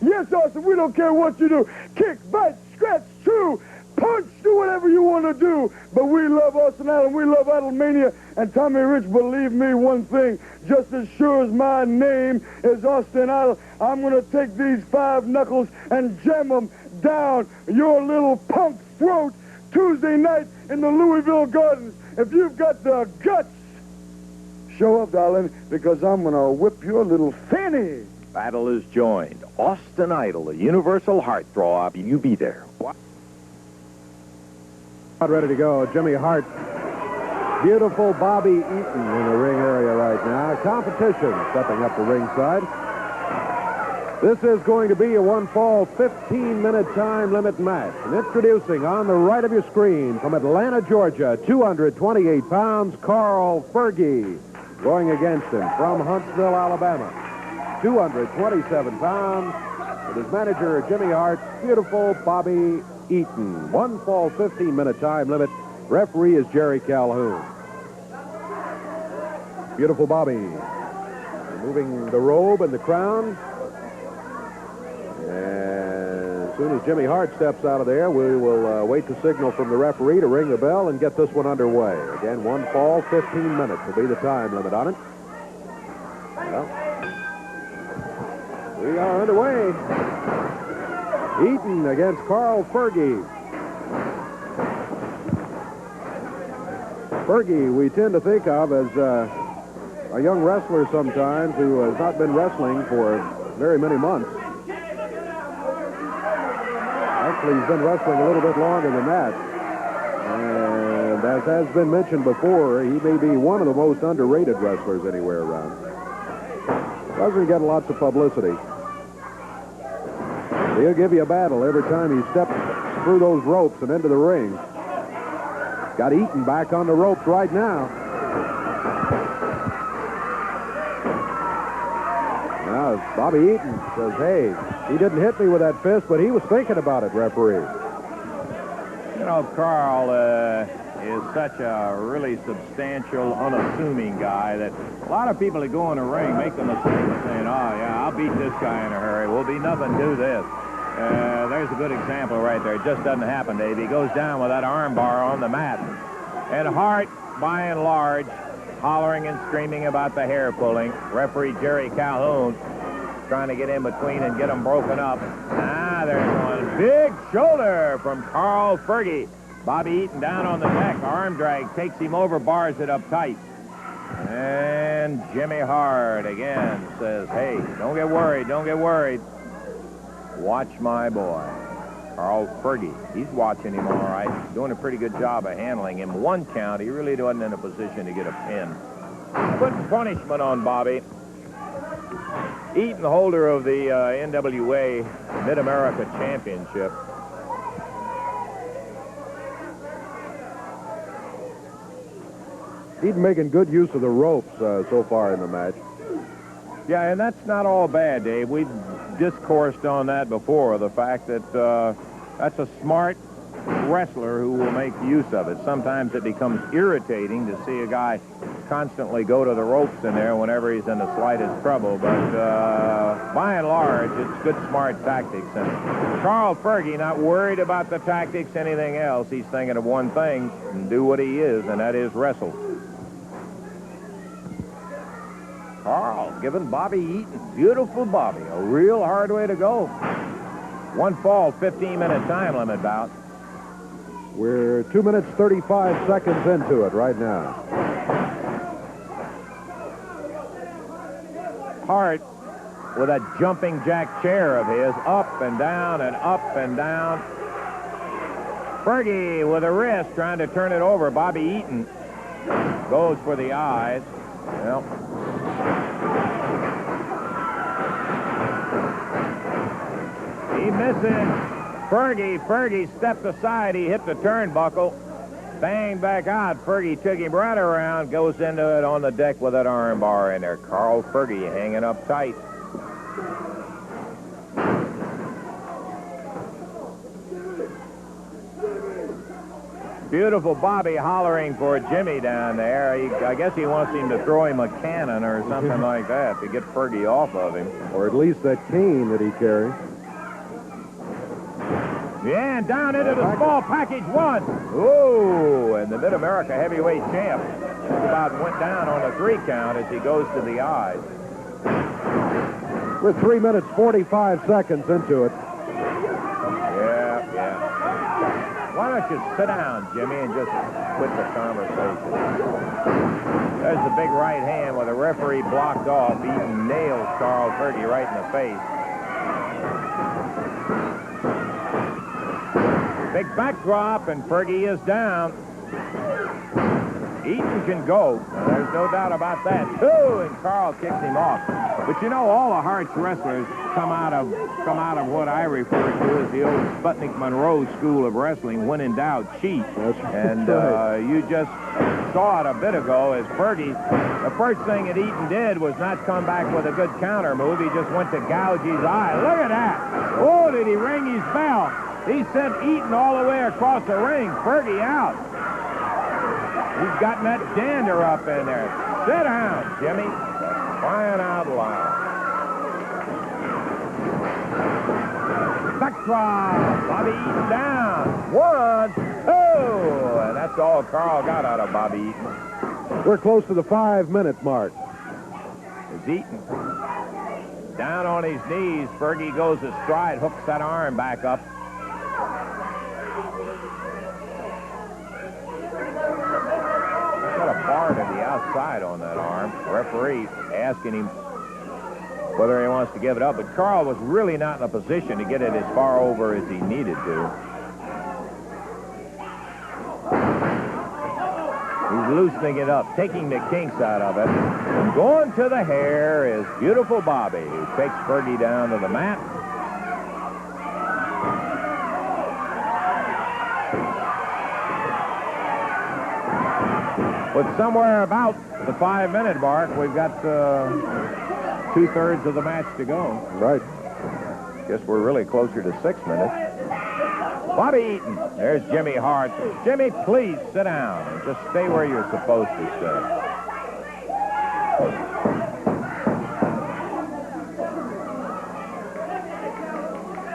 Yes, Austin, we don't care what you do. Kick, bite, scratch, chew, punch, do whatever you want to do. But we love Austin Idol. We love Idolmania. And Tommy Rich, believe me one thing, just as sure as my name is Austin Idol, I'm going to take these 5 knuckles and jam them down your little punk throat Tuesday night in the Louisville Gardens. If you've got the guts, show up, darling, because I'm going to whip your little fanny. Battle is joined. Austin Idol, the universal heartthrob. You be there. Not ready to go. Jimmy Hart. Beautiful Bobby Eaton in the ring area right now. Competition stepping up the ringside. This is going to be a one-fall, 15-minute time limit match. And introducing on the right of your screen from Atlanta, Georgia, 228 pounds, Carl Fergie. Going against him from Huntsville, Alabama, 227 pounds, with his manager, Jimmy Hart, beautiful Bobby Eaton. One fall, 15-minute time limit. Referee is Jerry Calhoun. Beautiful Bobby. Removing the robe and the crown. And as soon as Jimmy Hart steps out of there, we will wait the signal from the referee to ring the bell and get this one underway. Again, one fall, 15 minutes will be the time limit on it. Well, we are underway. Eaton against Carl Fergie. Fergie, we tend to think of as a young wrestler sometimes who has not been wrestling for very many months. Actually, he's been wrestling a little bit longer than that. And as has been mentioned before, he may be one of the most underrated wrestlers anywhere around. Doesn't get lots of publicity. He'll give you a battle every time he steps through those ropes and into the ring. Got Eaton back on the ropes right now. Now, Bobby Eaton says, hey, he didn't hit me with that fist, but he was thinking about it, referee. You know, Carl is such a really substantial, unassuming guy that a lot of people that go in the ring make the mistake of saying, oh, yeah, I'll beat this guy in a hurry. We'll be nothing, do this. There's a good example right there. It just doesn't happen, Dave. He goes down with that arm bar on the mat. And Hart, by and large, hollering and screaming about the hair pulling. Referee Jerry Calhoun trying to get in between and get them broken up. Ah, there's one big shoulder from Carl Fergie. Bobby Eaton down on the deck. Arm drag takes him over, bars it up tight. And Jimmy Hart again says, hey, don't get worried, don't get worried. Watch my boy, Carl Fergie. He's watching him all right. He's doing a pretty good job of handling him. One count, he really wasn't in a position to get a pin. Good punishment on Bobby. Eaton, the holder of the NWA Mid-America Championship. Eaton making good use of the ropes so far in the match. Yeah, and that's not all bad, Dave. We've discoursed on that before, the fact that that's a smart wrestler who will make use of it. Sometimes it becomes irritating to see a guy constantly go to the ropes in there whenever he's in the slightest trouble, but by and large, it's good, smart tactics. And Carl Fergie, not worried about the tactics, anything else. He's thinking of one thing, and do what he is, and that is wrestle. Carl giving Bobby Eaton, beautiful Bobby, a real hard way to go. One fall, 15-minute time limit bout. We're 2 minutes, 35 seconds into it right now. Hart with a jumping jack chair of his, up and down and up and down. Fergie with a wrist trying to turn it over. Bobby Eaton goes for the eyes. Well, he misses. Fergie stepped aside. He hit the turnbuckle. Banged back out. Fergie took him right around. Goes into it on the deck with that arm bar in there. Carl Fergie hanging up tight. Beautiful Bobby hollering for Jimmy down there. I guess he wants him to throw him a cannon or something like that to get Fergie off of him. Or at least that cane that he carries. Yeah, and down into the small package one. Ooh, and the Mid-America heavyweight champ just about went down on a 3 count as he goes to the eyes. We're 3 minutes, 45 seconds into it. Yeah. Why don't you sit down, Jimmy, and just quit the conversation? There's the big right hand with the referee blocked off. Eaton nails Carl Fergie right in the face. Big backdrop, and Fergie is down. Eaton can go. There's no doubt about that. 2, and Carl kicks him off. But you know, all the Hart's wrestlers come out of what I refer to as the old Sputnik Monroe school of wrestling. When in doubt, cheat. And you just saw it a bit ago as Fergie, the first thing that Eaton did was not come back with a good counter move. He just went to gouge his eye. Look at that. Oh, did he ring his bell? He sent Eaton all the way across the ring. Fergie out. He's gotten that dander up in there. Sit down, Jimmy. Crying out loud. Backdrop. Bobby Eaton down. 1, 2. And that's all Carl got out of Bobby Eaton. We're close to the 5-minute mark. It's Eaton. Down on his knees. Fergie goes astride, hooks that arm back up. Got a bar to the outside on that arm. Referee asking him whether he wants to give it up, but Carl was really not in a position to get it as far over as he needed to. He's loosening it up, taking the kinks out of it. And going to the hair is beautiful Bobby, who takes Fergie down to the mat. But somewhere about the 5-minute mark, we've got 2/3 of the match to go. Right. Guess we're really closer to 6 minutes. Bobby Eaton. There's Jimmy Hart. Jimmy, please sit down and just stay where you're supposed to stay.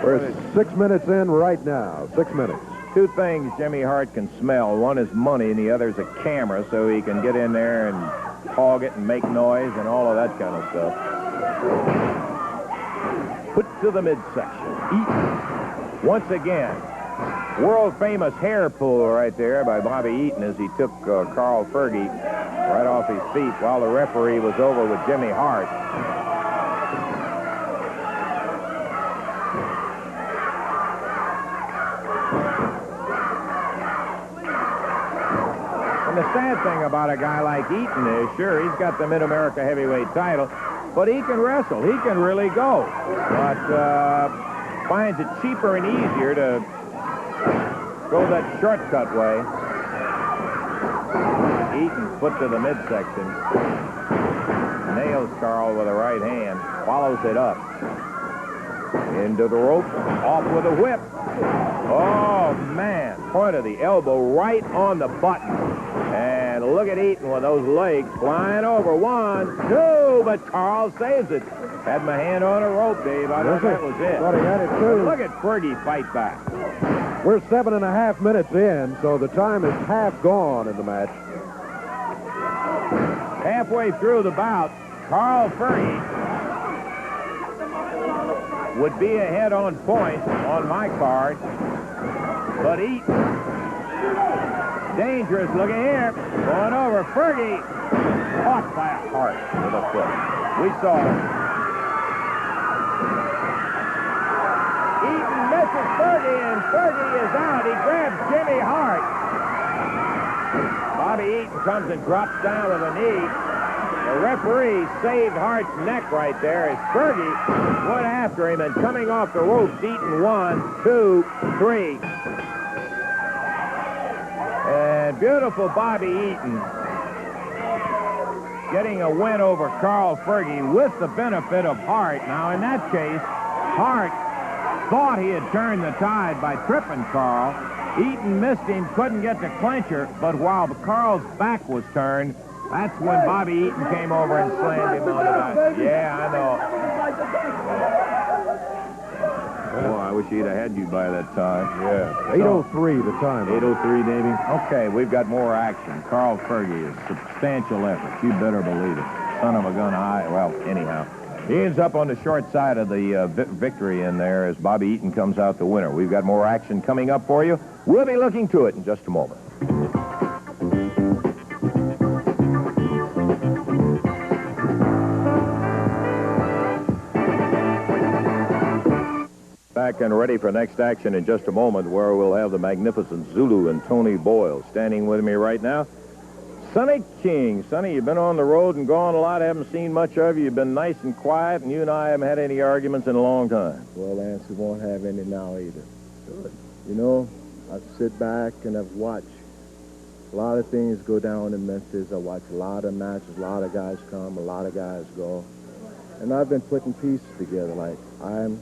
We're 6 minutes in right now. 6 minutes. 2 things Jimmy Hart can smell. One is money, and the other is a camera, so he can get in there and hog it and make noise and all of that kind of stuff. Put to the midsection. Eaton. Once again, world-famous hair pull right there by Bobby Eaton as he took Carl Fergie right off his feet while the referee was over with Jimmy Hart. And the sad thing about a guy like Eaton is, sure, he's got the Mid-America heavyweight title, but he can wrestle. He can really go. But finds it cheaper and easier to go that shortcut way. Eaton put to the midsection. Nails Carl with a right hand. Follows it up. Into the rope. Off with a whip. Oh, man. Point of the elbow right on the button. And look at Eaton with those legs flying over. 1, 2, but Carl saves it. Had my hand on a rope, Dave. I thought that was it. Thought he had it, too. Look at Fergie fight back. We're 7.5 minutes in, so the time is half gone in the match. Halfway through the bout, Carl Fergie would be ahead on points on my card, but Eaton, dangerous. Look at here, going over. Fergie caught by Hart with a foot. We saw it. Eaton misses Fergie, and Fergie is out. He grabs Jimmy Hart. Bobby Eaton comes and drops down with a knee. The referee saved Hart's neck right there as Fergie went after him, and coming off the ropes, Eaton 1, 2, 3. And beautiful Bobby Eaton getting a win over Carl Fergie with the benefit of Hart. Now, in that case, Hart thought he had turned the tide by tripping Carl. Eaton missed him, couldn't get the clincher, but while Carl's back was turned, that's when Bobby Eaton came over and slammed him on the back. Yeah, I know. Boy, I wish he'd have had you by that time. Yeah. 8:03 the time. 8:03, Davey. Okay, we've got more action. Carl Fergie is substantial effort. You better believe it. Son of a gun, well, anyhow. He ends up on the short side of the victory in there as Bobby Eaton comes out the winner. We've got more action coming up for you. We'll be looking to it in just a moment. Back and ready for next action in just a moment, where we'll have the magnificent Zulu and Tony Boyle standing with me right now. Sonny King. Sonny, you've been on the road and gone a lot. I haven't seen much of you. You've been nice and quiet, and you and I haven't had any arguments in a long time. Well, Lance, we won't have any now either. Good. You know, I sit back and I've watched a lot of things go down in Memphis. I watch a lot of matches, a lot of guys come, a lot of guys go. And I've been putting pieces together. Like, I'm